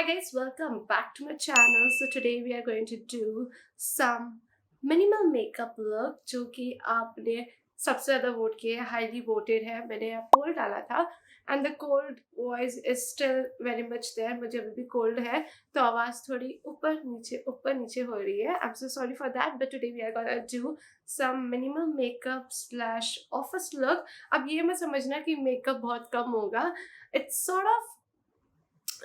Hi guys, welcome back to my channel. So today we are going to do some minimal makeup look जो कि आपने सबसे ज़्यादा vote किया है, हाईली वोटेड है. मैंने यहाँ पोल डाला था and the cold voice is still very much there. मुझे अभी भी cold है तो आवाज़ थोड़ी ऊपर नीचे हो रही है. I'm so sorry for that, but today we are gonna do some minimal makeup slash office look. अब ये मत समझना कि मेकअप बहुत कम होगा. It's sort of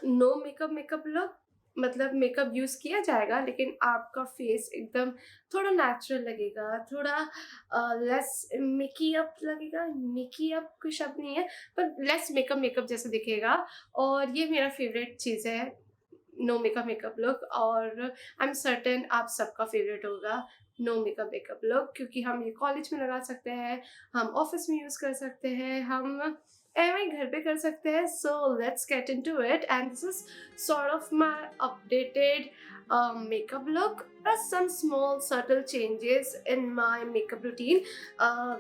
no makeup look, मतलब मेकअप यूज किया जाएगा लेकिन आपका फेस एकदम थोड़ा नेचुरल लगेगा, थोड़ा लेस मेकअप लगेगा. मेकअप कोई शब्द नहीं है पर लेस मेकअप जैसा दिखेगा. और ये मेरा फेवरेट चीज़ है, नो मेकअप लुक. और आई एम सर्टेन आप सबका फेवरेट होगा नो मेकअप लुक, क्योंकि हम ये कॉलेज में लगा सकते हैं, हम ऑफिस में यूज़ कर सकते हैं, हम घर पे कर सकते हैं. So let's get into it. And this is sort of my updated makeup look. Plus some small subtle changes in my makeup routine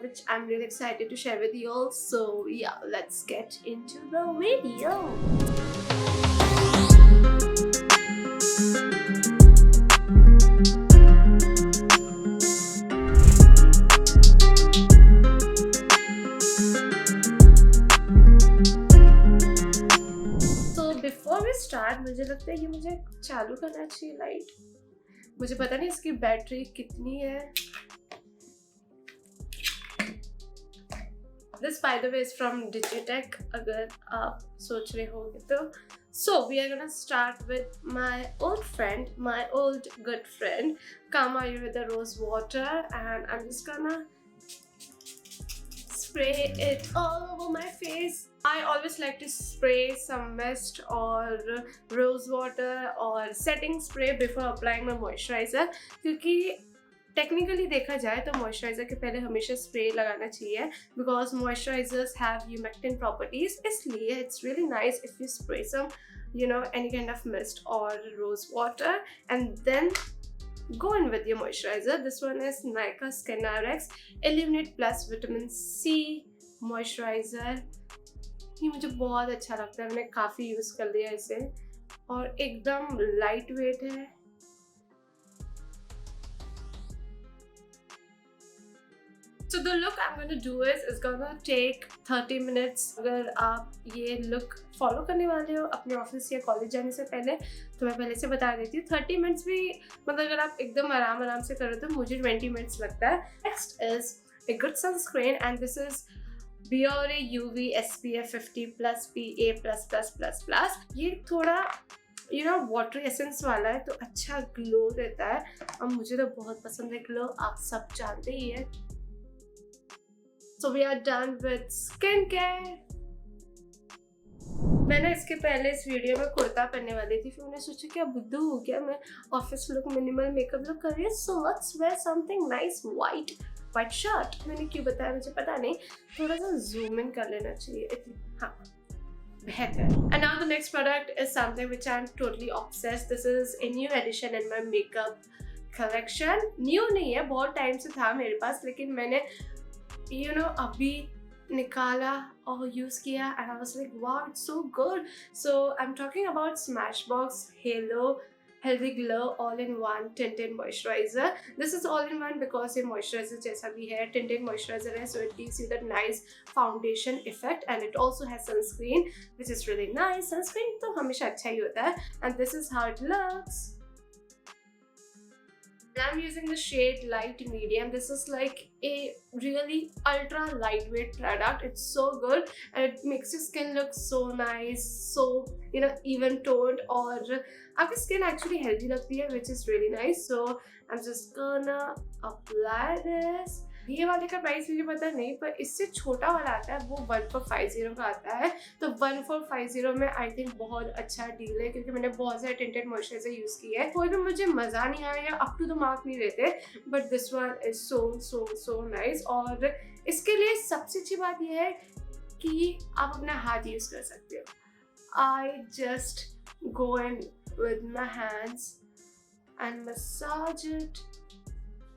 which I'm really excited to share with you all. So yeah, let's get into the video. Start मुझे लगता है कि मुझे चालू करना चाहिए light. मुझे पता नहीं इसकी बैटरी कितनी है. This by the way is from Digitek, अगर आप सोच रहे होंगे तो. So we are gonna start with my old friend, my old good friend comma with the rose water. And I am just gonna spray it all over my face. I always like to spray some mist or rose water or setting spray before applying my moisturizer, क्योंकि technically देखा जाए तो moisturiser के पहले हमेशा spray लगाना चाहिए because moisturisers have humectant properties. इसलिए it's really nice if you spray some any kind of mist or rose water and then go in with your moisturizer. This one is Nykaa Skin Rx Illuminate Plus Vitamin C Moisturizer. ये मुझे बहुत अच्छा लगता है, मैंने काफ़ी use कर लिया इसे और एकदम लाइट वेट है. So the look I'm going to do is going to take 30 minutes. अगर आप ये look फॉलो करने वाले हो अपने ऑफिस या कॉलेज जाने से पहले तो मैं पहले से बता देती हूँ 30 मिनट्स भी, मतलब अगर आप एकदम आराम से करो तो मुझे 20 मिनट्स लगता है. Next is a good sunscreen and this is Biore UV SPF 50+ PA++++. ये थोड़ा वाटर एसेंस वाला है तो अच्छा ग्लो देता है और मुझे तो बहुत पसंद है ग्लो, आप सब जानते ही है. So we are done with skincare. मैंने इसके पहले इस वीडियो में कुर्ता पहनने वाली थी, फिर मैंने सोचा क्या बुद्धू हो गया, मैं office look minimal makeup look कर रही हूँ. So let's wear something nice white shirt. मैंने क्यों बताया मुझे पता नहीं, थोड़ा सा जूम इन कर लेना चाहिए. हाँ बेहतर. And now the next product is something which I'm totally obsessed. This is a new addition in my makeup collection. New नहीं है, बहुत टाइम से था मेरे पास, लेकिन मैंने अभी निकाला और यूज़ किया and I was like wow, it's so good. So I'm talking about Smashbox Halo Healthy Glow All-in-One Tinted Moisturizer. This is all-in-one because ये moisturizer जैसा भी है, tinted moisturizer है, so it gives you that nice foundation effect and it also has sunscreen which is really nice. Sunscreen तो हमेशा अच्छा ही होता है. And this is how it looks. I'm using the shade light medium. This is like a really ultra lightweight product. It's so good and it makes your skin look so nice, so even toned, और आपकी skin actually healthy लगती है, which is really nice. So I'm just gonna apply this. ये वाले का price मुझे पता नहीं, पर इससे छोटा वाला आता है वो 1450 का आता है. तो 1450 में आई थिंक बहुत अच्छा डील है, क्योंकि मैंने बहुत सारे टिंटेड मॉइस्चराइजर यूज किए हैं, कोई भी मुझे मजा नहीं आया या अप टू द मार्क नहीं रहते, but this one is so nice. और इसके लिए सबसे अच्छी बात यह है कि आप अपना हाथ यूज कर सकते हो. I just go in with my hands and massage it.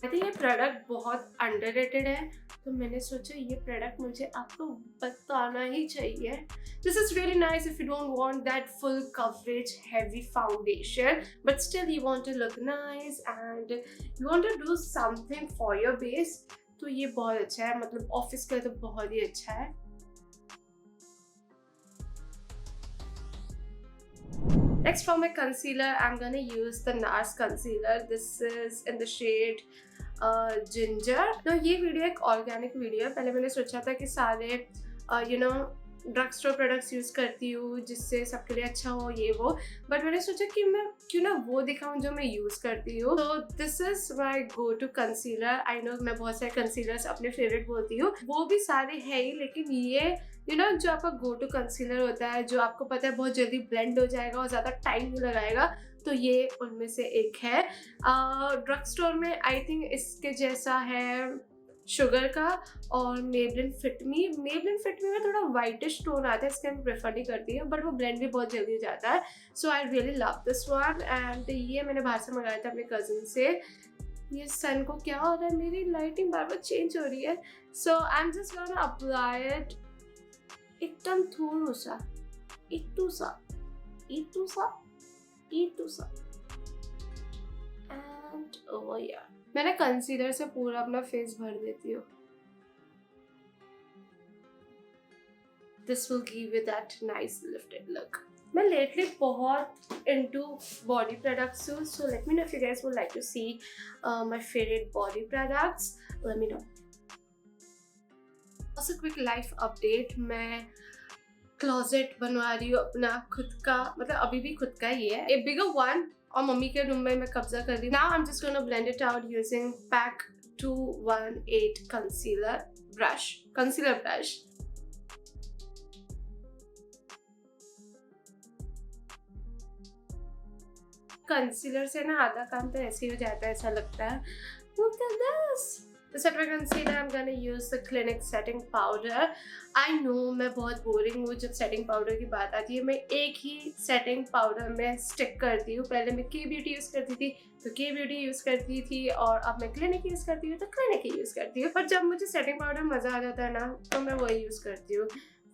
I think ये प्रोडक्ट बहुत अंडररेटेड है. तो मैंने सोचा ये प्रोडक्ट मुझे आपको बताना ही चाहिए. This is really nice if you don't want that full coverage heavy foundation, but still you want to look nice and you want to do something for your base. तो ये बहुत अच्छा है, मतलब ऑफिस के लिए तो बहुत ही अच्छा है. Next for my concealer, I'm gonna use the Nars concealer. This is in the shade ginger. तो ये वीडियो एक ऑर्गेनिक वीडियो है. पहले मैंने सोचा था कि सारे ड्रग स्टोर प्रोडक्ट्स यूज़ करती हूँ जिससे सबके लिए अच्छा हो ये वो, बट मैंने सोचा कि मैं क्यों ना वो दिखाऊँ जो मैं यूज़ करती हूँ. तो this is my go to concealer. I know मैं बहुत सारे कंसीलर्स अपने फेवरेट बोलती हूँ, वो भी सारे हैं ही, लेकिन ये जो आपका गो टू कंसीलर होता है, जो आपको पता है बहुत जल्दी ब्लेंड हो जाएगा और ज़्यादा टाइम नहीं लगाएगा, तो ये उनमें से एक है. ड्रग स्टोर में आई थिंक इसके जैसा है शुगर का और मेबलिन फिट मी में थोड़ा वाइटिश टोन आता है, इसके मैं प्रेफर नहीं करती है, बट वो ब्लेंड भी बहुत जल्दी हो जाता है. So I really love this one. And ये मैंने बाहर से मंगाया था अपने कजिन से. ये सन को क्या हो रहा है, मेरी लाइटिंग बार बार चेंज हो रही है. So I am just gonna apply it एकदम थोड़ा सा, इतू सा एंड ओवर हियर. मैंने कंसीलर से पूरा अपना फेस भर देती हूँ. This will give you that nice lifted look. मैं lately बहुत into body products हूँ, so let me know if you guys would like to see my favorite body products. Let me know. Also quick life update. मैं closet बनवा रही हूँ अपना खुद का, मतलब अभी भी खुद का ही है, a bigger one, और मम्मी के रूम में मैं कब्जा कर रही हूँ. Now I'm just gonna blend it out using PAC 218 concealer brush. Concealer से ना आधा काम तो ऐसे ही हो जाता है, ऐसा लगता है. Look at this. To set my concealer, I'm gonna use the Clinique setting powder. I know मैं बहुत बोरिंग हूँ जब सेटिंग पाउडर की बात आती है. मैं एक ही सेटिंग पाउडर में स्टिक करती हूँ. पहले मैं के ब्यूटी यूज़ करती थी तो के ब्यूटी यूज़ करती थी, और अब मैं क्लिनिक यूज़ करती हूँ तो क्लिनिक ही यूज़ करती हूँ. पर जब मुझे सेटिंग पाउडर मज़ा आ जाता है ना, तो मैं वही यूज़ करती हूँ.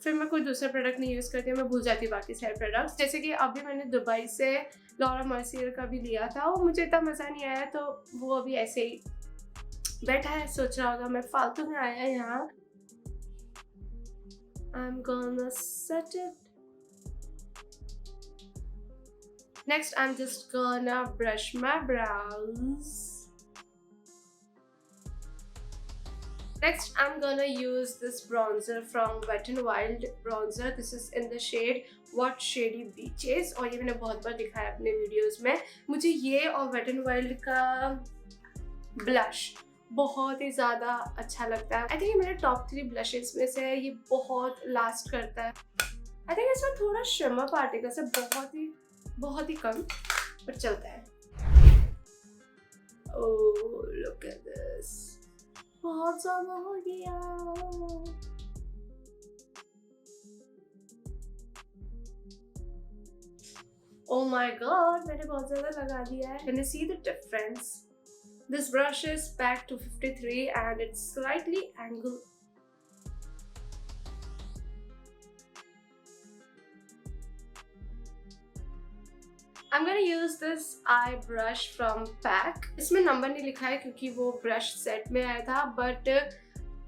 फिर मैं कोई दूसरा प्रोडक्ट नहीं यूज़ करती हूँ, मैं भूल जाती हूँ बाकी सारे प्रोडक्ट्स. जैसे कि अभी मैंने दुबई से लॉरा मर्सियर का भी लिया था, और मुझे इतना मज़ा नहीं आया, तो वो अभी ऐसे ही बैठा है, सोच रहा होगा मैं फालतू में आया यहाँ. I'm gonna set it. Next, I'm just gonna brush my brows. Next, I'm gonna use this bronzer from Wet n Wild bronzer. This is in the shade What Shady Beaches, और ये मैंने बहुत बार दिखाया अपने वीडियोस में. मुझे ये और Wet n Wild का ब्लश बहुत ही ज़्यादा अच्छा लगता है. आई थिंक ये मेरे टॉप 3 ब्लशेस में से है. ये बहुत लास्ट करता है. आई थिंक इसमें थोड़ा शिमर पार्टिकल्स है, बहुत ही कम, पर चलता है. ओह लुक एट दिस, बहुत ज़्यादा हो गया. Oh my god, मैंने बहुत ज़्यादा लगा दिया है. Can you see the difference? This brush is PAC 253 and it's slightly angled. I'm gonna use this eye brush from PAC. इसमें नंबर नहीं लिखा है क्योंकि वो ब्रश सेट में आया था, बट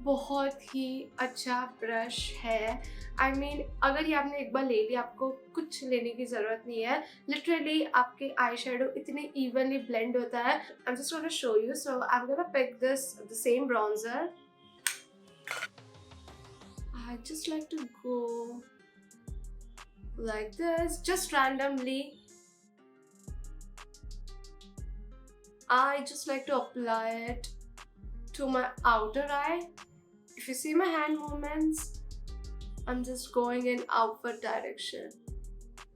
बहुत ही अच्छा ब्रश है. I mean, अगर ये आपने एक बार ले लिया, आपको कुछ लेने की ज़रूरत नहीं है. लिटरली आपके आई शेडो इतने इवनली ब्लेंड होता है. I'm just gonna show you. So I'm gonna pick the same bronzer. I just like to go like this, just randomly. I just like to apply it to my outer eye. If you see my hand movements, I'm just going in outward direction.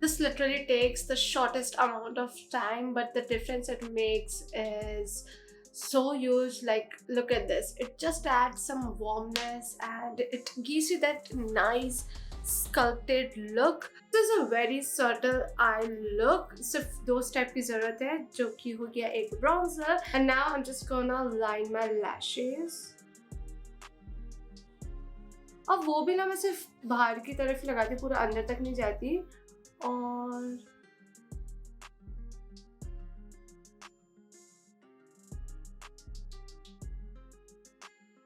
This literally takes the shortest amount of time, but the difference it makes is so huge. Like, look at this. It just adds some warmness and it gives you that nice sculpted look. This is a very subtle eye look. सिर्फ दो step की ज़रूरत है, जो कि हो गया एक bronzer. And now I'm just gonna line my lashes. और वो भी ना मैं सिर्फ बाहर की तरफ ही लगाती, पूरा अंदर तक नहीं जाती। और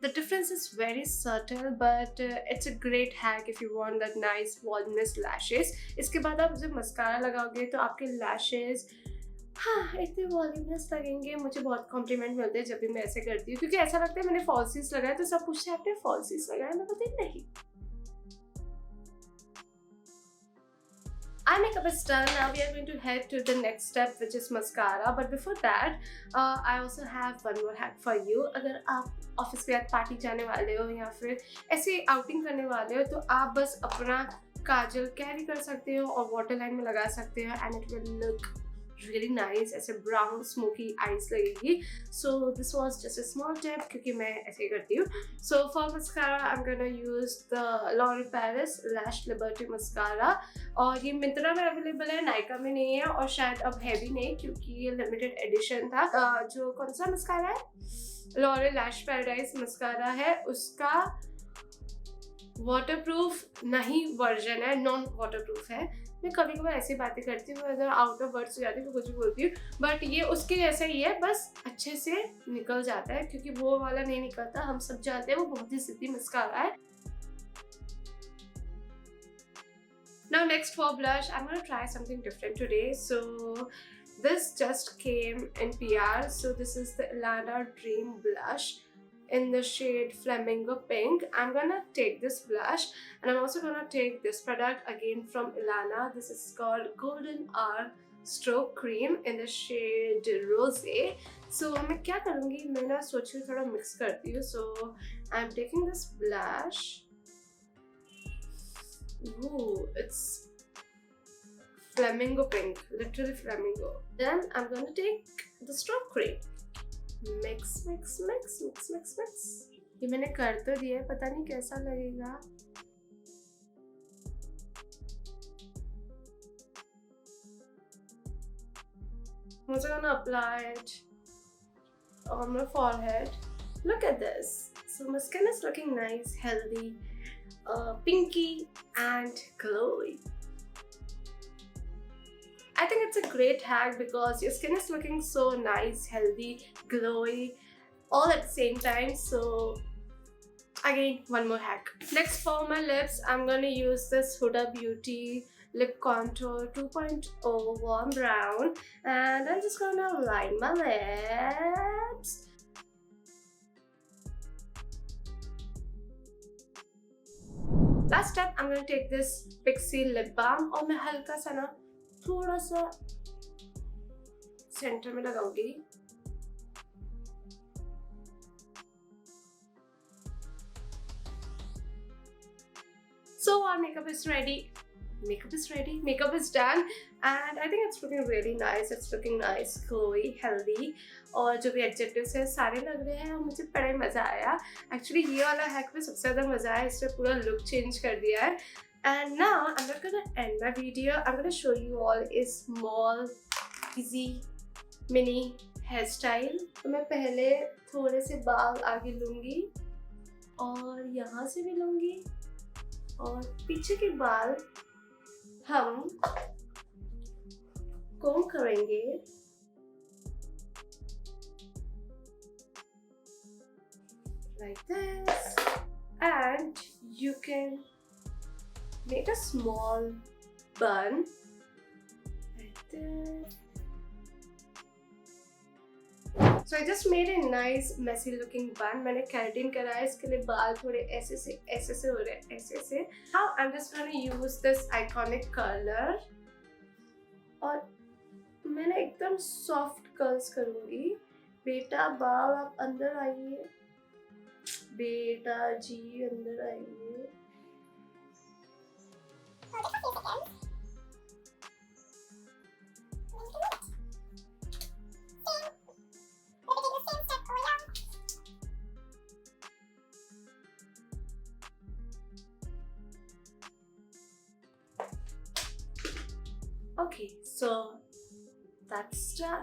the difference is very subtle, but it's a great hack if you want that nice voluminous lashes. इसके बाद आप जब मस्कारा लगाओगे तो आपके lashes हाँ इतने वॉल्यूमियस लगेंगे। मुझे बहुत कॉम्प्लीमेंट मिलते हैं जब भी मैं ऐसे करती हूँ, क्योंकि ऐसा लगता है मैंने फॉल्सीज लगाया तो सब पूछते हैं आपने फॉल्सीज लगाया, मैं बोलती नहीं। Our makeup is done. Now we are going to head to the next step, which is mascara. But before that, I also have one more hack for you. अगर आप ऑफिस के बाद पार्टी जाने वाले हो या फिर ऐसे आउटिंग करने वाले हो तो आप बस अपना काजल कैरी कर सकते हो और वाटर लाइन में लगा सकते हो and it will look really nice. ऐसे brown smoky eyes लगेगी. So this was just a small tip क्योंकि मैं ऐसे ही करती हूँ. So for mascara I'm gonna use the L'Oreal Lash Liberty mascara और ये मिंत्रा में अवेलेबल है, नायका में नहीं है और शायद अब है भी नहीं क्योंकि ये लिमिटेड एडिशन था. जो कौन सा मस्कारा है, L'Oreal Lash Paradise मस्कारा है, उसका वाटरप्रूफ नहीं वर्जन है, नॉन वाटरप्रूफ है. मैं कभी कभी ऐसी बातें करती हूँ, अगर आउट ऑफ वर्ड्स हो जाती हूँ तो कुछ भी बोलती हूँ, बट ये उसके जैसा ही है, बस अच्छे से निकल जाता है क्योंकि वो वाला नहीं निकलता, हम सब जानते हैं वो बहुत ही सिद्धि मस्कारा है. Now next for blush, I'm gonna try something different today. So this just came in PR. So this is the Ilana Dream Blush in the shade Flamingo Pink. I'm gonna take this blush and I'm also gonna take this product again from Ilana. This is called Golden Hour Stroke Cream in the shade Rosé. So मैं क्या करूँगी, मैं ना सोची थोड़ा mix करती हूँ. So I'm taking this blush. Ooh, it's flamingo pink, literally flamingo. Then I'm gonna take the stroke cream. Mix, mix, mix, mix, mix, mix. ये मैंने कर तो दिया है, पता नहीं कैसा लगेगा. I'm also gonna apply it on my forehead. Look at this. So my skin is looking nice, healthy, pinky and glowy. I think it's a great hack because your skin is looking so nice, healthy, glowy all at the same time. So again, one more hack. Next for my lips, I'm gonna use this Huda Beauty Lip Contour 2.0 Warm Brown and I'm just gonna line my lips. Last step, I'm gonna take this Pixie Lip Balm और मैं हल्का सा ना थोड़ा सा centre में लगाऊंगी. So our makeup is ready. Makeup is done and I think it's looking really nice. It's looking nice, glowy, healthy और जो भी एडजेक्टिव्स हैं सारे लग रहे हैं और मुझे बड़ा ही मज़ा आया. एक्चुअली ये वाला हैक में सबसे ज़्यादा मज़ा आया, इसने पूरा लुक चेंज कर दिया है. And now I'm not gonna end my video. I'm gonna show you all a small, easy, mini hairstyle. तो मैं पहले थोड़े से बाल आगे लूँगी और यहाँ से भी लूँगी और पीछे के बाल हम कोम करेंगे. Like this, and you can make a small bun like this. So I just made a nice messy looking bun. मैंने keratin करा है, इसके लिए बाल थोड़े ऐसे से हो रहे हैं, ऐसे से. Now I'm just gonna use this iconic color और मैंने एकदम soft curls करूँगी. बेटा बाल आप अंदर आइए, बेटा जी अंदर आइए. Okay, so that's done.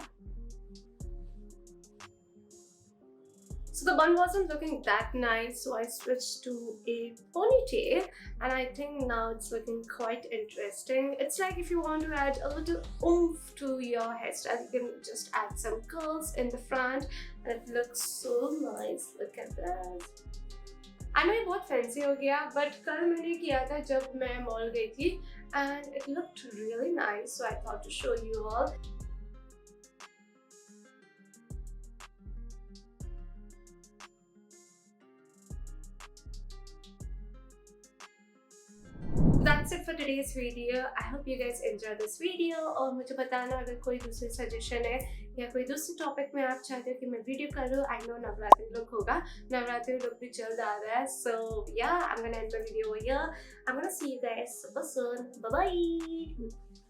So the bun wasn't looking that nice, so I switched to a ponytail, and I think now it's looking quite interesting. It's like if you want to add a little oomph to your hairstyle, you can just add some curls in the front and it looks so nice. Look at this. I know ये बहुत fancy हो गया, but कल मैंने किया था जब मैं मॉल गई थी and it looked really nice, so I thought to show you all. That's it for today's video. I hope you guys enjoyed this video. और मुझे बताना अगर कोई दूसरी सजेशन है या कोई दूसरे टॉपिक में आप चाहते हो कि मैं वीडियो करूँ. I know नवरात्रि लुक होगा, नवरात्रि लुक भी जल्द आ रहा है. So yeah, I'm gonna end my video over here. I'm gonna see you guys super soon. Bye bye.